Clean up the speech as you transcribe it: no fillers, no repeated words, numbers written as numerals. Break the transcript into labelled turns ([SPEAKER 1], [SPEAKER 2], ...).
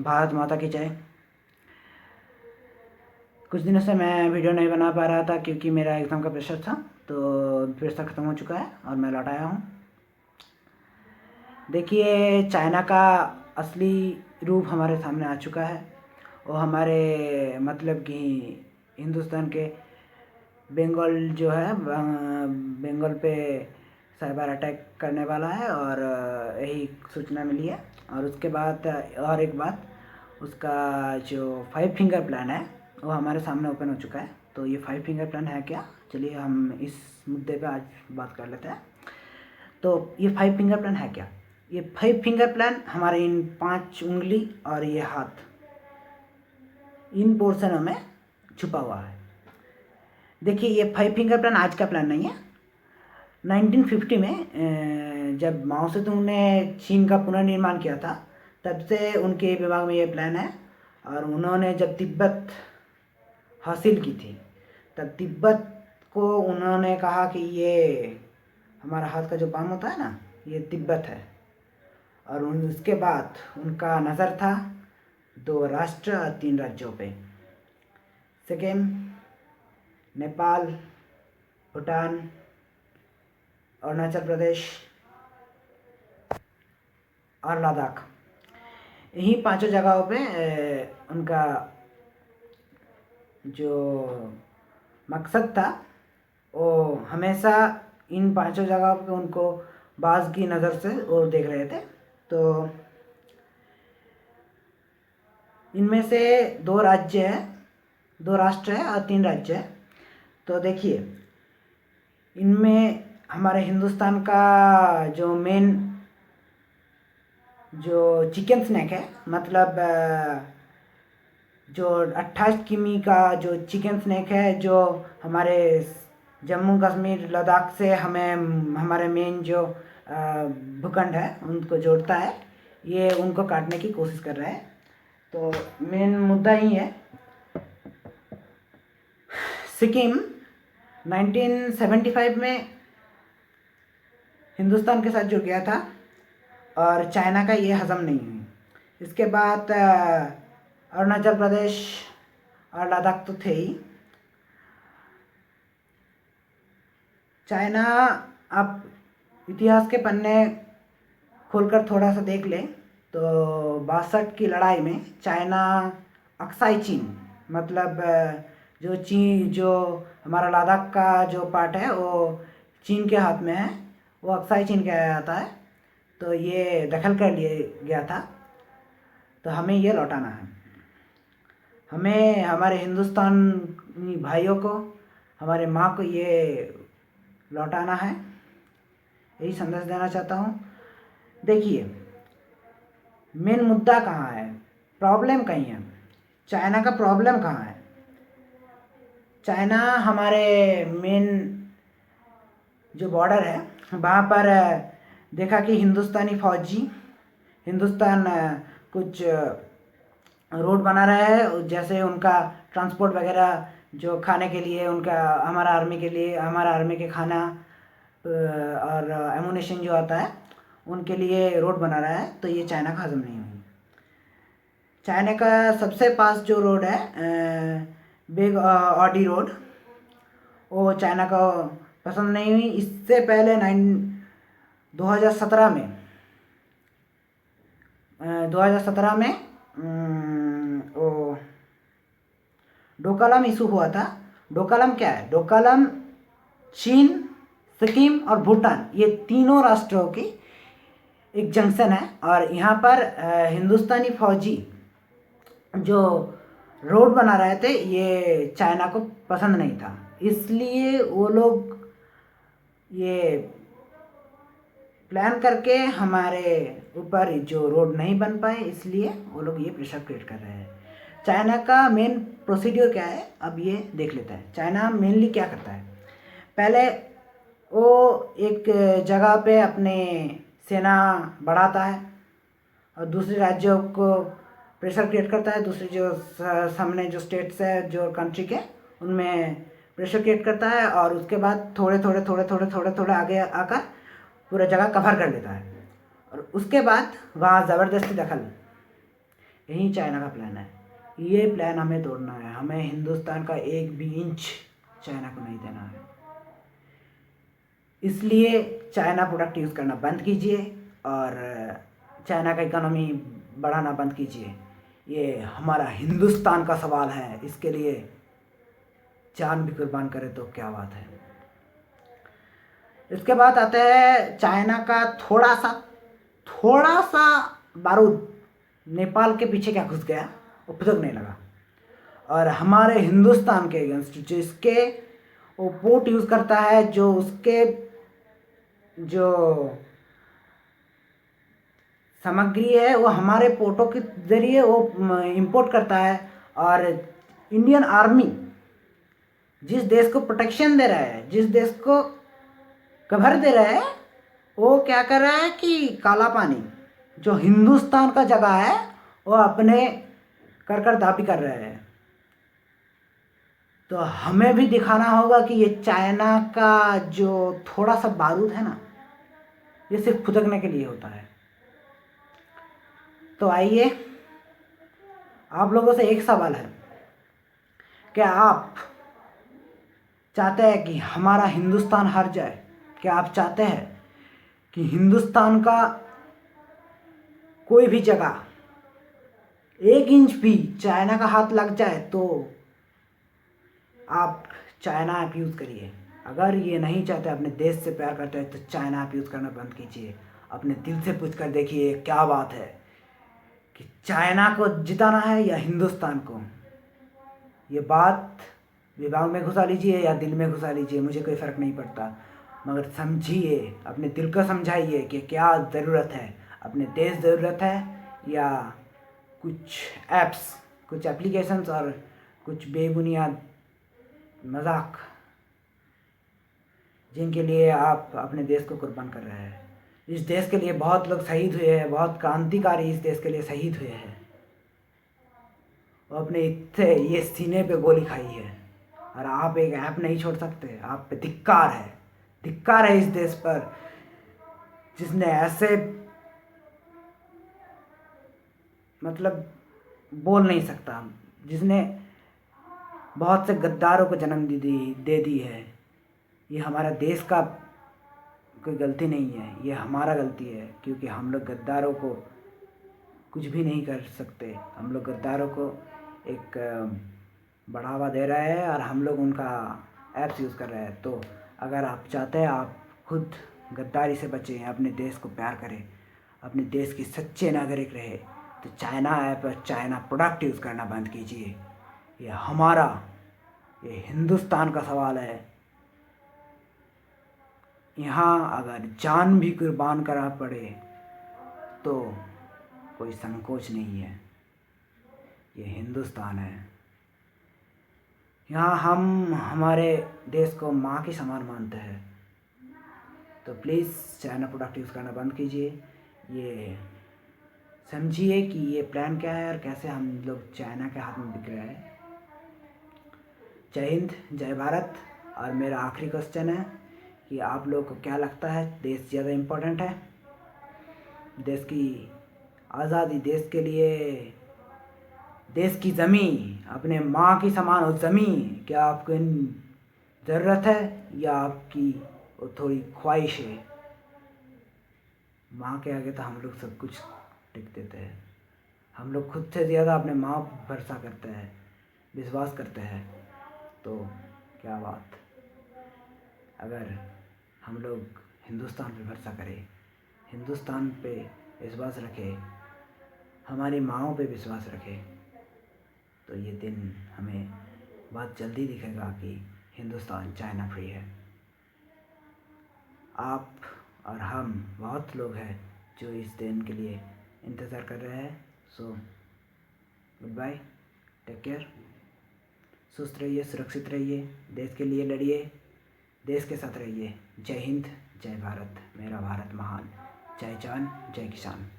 [SPEAKER 1] भारत माता की जय। कुछ दिनों से मैं वीडियो नहीं बना पा रहा था क्योंकि मेरा एग्ज़ाम का प्रेशर था, तो प्रेशर ख़त्म हो चुका है और मैं लौट आया हूँ। देखिए, चाइना का असली रूप हमारे सामने आ चुका है। वो हमारे मतलब कि हिंदुस्तान के बंगाल जो है, बंगाल पे साइबर अटैक करने वाला है और यही सूचना मिली है। और उसके बाद और एक बात, उसका जो 5 फिंगर प्लान है वो हमारे सामने ओपन हो चुका है। तो ये 5 फिंगर प्लान है क्या? चलिए हम इस मुद्दे पे आज बात कर लेते हैं। तो ये 5 फिंगर प्लान है क्या? ये 5 फिंगर प्लान हमारे इन 5 उंगली और ये हाथ, इन पोर्शनों में छुपा हुआ है। देखिए, ये 5 फिंगर प्लान आज का प्लान नहीं है। 1950 में जब माओ सेतुंग ने चीन का पुनर्निर्माण किया था, तब से उनके दिमाग में ये प्लान है। और उन्होंने जब तिब्बत हासिल की थी, तब तिब्बत को उन्होंने कहा कि ये हमारा हाथ का जो पाम होता है ना, ये तिब्बत है। और उसके बाद उनका नज़र था 2 राष्ट्र और 3 राज्यों पे। सिक्किम, नेपाल, भूटान, अरुणाचल प्रदेश और लद्दाख, यही 5 जगहों पे उनका जो मकसद था वो हमेशा इन 5 जगहों पे उनको बाज की नज़र से और देख रहे थे। तो इनमें से 2 राज्य है, 2 राष्ट्र है और 3 राज्य है। तो देखिए, इनमें हमारे हिंदुस्तान का जो मेन जो चिकन स्नैक है, मतलब जो 28 किमी का जो चिकन स्नैक है, जो हमारे जम्मू कश्मीर लद्दाख से हमें हमारे मेन जो भूखंड है उनको जोड़ता है, ये उनको काटने की कोशिश कर रहे हैं। तो मेन मुद्दा ही है। सिक्किम 1975 में हिंदुस्तान के साथ जुड़ गया था और चाइना का ये हज़म नहीं हुई। इसके बाद अरुणाचल प्रदेश और लद्दाख तो थे ही। चाइना, आप इतिहास के पन्ने खोलकर थोड़ा सा देख लें तो 62 की लड़ाई में चाइना अक्साई चीन, मतलब जो हमारा लद्दाख का जो पार्ट है वो चीन के हाथ में है, वो अक्साई चीन कहा जाता है। तो ये दखल कर लिए गया था। तो हमें ये लौटाना है। हमें हमारे हिंदुस्तानी भाइयों को, हमारे माँ को ये लौटाना है। यही संदेश देना चाहता हूँ। देखिए, मेन मुद्दा कहाँ है, प्रॉब्लम कहीं है, चाइना का प्रॉब्लम कहाँ है? चाइना हमारे मेन जो बॉर्डर है वहाँ पर देखा कि हिंदुस्तानी फौजी हिंदुस्तान कुछ रोड बना रहा है, जैसे उनका ट्रांसपोर्ट वगैरह जो खाने के लिए उनका, हमारा आर्मी के खाना और एमुनेशन जो आता है उनके लिए रोड बना रहा है। तो ये चाइना का हजम नहीं हुई। चाइना का सबसे पास जो रोड है बिग ऑडी रोड, वो चाइना को पसंद नहीं हुई। इससे पहले 2017 में 2017 में वो डोकलाम इशू हुआ था। डोकलाम क्या है? डोकलाम चीन, सिक्किम और भूटान, ये तीनों राष्ट्रों की एक जंक्शन है। और यहाँ पर हिंदुस्तानी फौजी जो रोड बना रहे थे, ये चाइना को पसंद नहीं था, इसलिए वो लोग ये प्लान करके हमारे ऊपर जो रोड नहीं बन पाए, इसलिए वो लोग ये प्रेशर क्रिएट कर रहे हैं। चाइना का मेन प्रोसीड्यूर क्या है, अब ये देख लेते हैं। चाइना मेनली क्या करता है? पहले वो एक जगह पे अपने सेना बढ़ाता है और दूसरे राज्यों को प्रेशर क्रिएट करता है। दूसरे जो सामने जो स्टेट्स है, जो कंट्री के, उनमें प्रेशर क्रिएट करता है और उसके बाद थोड़े थोड़े आगे आकर पूरा जगह कवर कर लेता है। और उसके बाद वहाँ ज़बरदस्ती दखल, यही चाइना का प्लान है। ये प्लान हमें तोड़ना है। हमें हिंदुस्तान का एक भी इंच चाइना को नहीं देना है। इसलिए चाइना प्रोडक्ट यूज़ करना बंद कीजिए और चाइना का इकोनॉमी बढ़ाना बंद कीजिए। ये हमारा हिंदुस्तान का सवाल है, इसके लिए जान भी कुर्बान करें तो क्या बात है। इसके बाद आते हैं चाइना का थोड़ा सा बारूद नेपाल के पीछे क्या घुस गया, वो नहीं लगा। और हमारे हिंदुस्तान के अगेंस्ट जिसके वो पोर्ट यूज़ करता है, जो उसके जो सामग्री है वो हमारे पोर्टों के ज़रिए वो इंपोर्ट करता है। और इंडियन आर्मी जिस देश को प्रोटेक्शन दे रहा है, जिस देश को कवर दे रहा है, वो क्या कर रहा है कि काला पानी जो हिंदुस्तान का जगह है वो अपने कर दाबी कर रहे हैं। तो हमें भी दिखाना होगा कि ये चाइना का जो थोड़ा सा बारूद है ना, ये सिर्फ फुदकने के लिए होता है। तो आइए, आप लोगों से एक सवाल है, क्या आप चाहते हैं कि हमारा हिंदुस्तान हार जाए? क्या आप चाहते हैं कि हिंदुस्तान का कोई भी जगह 1 इंच भी चाइना का हाथ लग जाए? तो आप चाइना ऐप यूज़ करिए। अगर ये नहीं चाहते, अपने देश से प्यार करते हैं, तो चाइना ऐप यूज़ करना बंद कीजिए। अपने दिल से पूछ कर देखिए क्या बात है कि चाइना को जिताना है या हिंदुस्तान को। ये बात दिमाग में घुसा लीजिए या दिल में घुसा लीजिए, मुझे कोई फ़र्क नहीं पड़ता, मगर समझिए, अपने दिल को समझाइए कि क्या ज़रूरत है। अपने देश ज़रूरत है या कुछ ऐप्स, कुछ एप्लीकेशंस और कुछ बेबुनियाद मजाक जिनके लिए आप अपने देश को कुर्बान कर रहे हैं। इस देश के लिए बहुत लोग शहीद हुए हैं, बहुत क्रांतिकारी इस देश के लिए शहीद हुए हैं। वो अपने इतने ये सीने पे गोली खाई है और आप एक ऐप नहीं छोड़ सकते। आप पे धिक्कार है, धिक्कार है इस देश पर जिसने ऐसे मतलब बोल नहीं सकता, जिसने बहुत से गद्दारों को जन्म दे दी है। ये हमारा देश का कोई गलती नहीं है, ये हमारा गलती है, क्योंकि हम लोग गद्दारों को कुछ भी नहीं कर सकते। हम लोग गद्दारों को एक बढ़ावा दे रहे हैं और हम लोग उनका ऐप्स यूज़ कर रहे हैं। तो अगर आप चाहते हैं आप खुद गद्दारी से बचें, अपने देश को प्यार करें, अपने देश की सच्चे नागरिक रहे, तो चाइना ऐप और चाइना प्रोडक्ट यूज़ करना बंद कीजिए। ये हिंदुस्तान का सवाल है। यहाँ अगर जान भी कुर्बान करा पड़े तो कोई संकोच नहीं है। ये हिंदुस्तान है। यहाँ हम हमारे देश को माँ के समान मानते हैं। तो प्लीज़ चाइना प्रोडक्ट यूज़ करना बंद कीजिए। ये समझिए कि ये प्लान क्या है और कैसे हम लोग चाइना के हाथ में बिक रहे हैं। जय हिंद, जय भारत। और मेरा आखिरी क्वेश्चन है कि आप लोगों को क्या लगता है, देश ज़्यादा इम्पोर्टेंट है, देश की आज़ादी, देश के लिए देश की ज़मीन, अपने माँ की समान हो ज़मीन, क्या आपको ज़रूरत है या आपकी वो थोड़ी ख्वाहिश है? माँ के आगे तो हम लोग सब कुछ टिक देते हैं। हम लोग खुद से ज़्यादा अपने माँ पर भरोसा करते हैं, विश्वास करते हैं। तो क्या बात, अगर हम लोग हिंदुस्तान पे भरोसा करें, हिंदुस्तान पे विश्वास रखें, हमारी माँओं पे विश्वास रखें, तो ये दिन हमें बहुत जल्दी दिखेगा कि हिंदुस्तान चाइना फ्री है। आप और हम बहुत लोग हैं जो इस दिन के लिए इंतज़ार कर रहे हैं। So good bye, take care, सुस्त रहिए, सुरक्षित रहिए, देश के लिए लड़िए, देश के साथ रहिए। जय हिंद, जय भारत, मेरा भारत महान। जय जवान, जय किसान।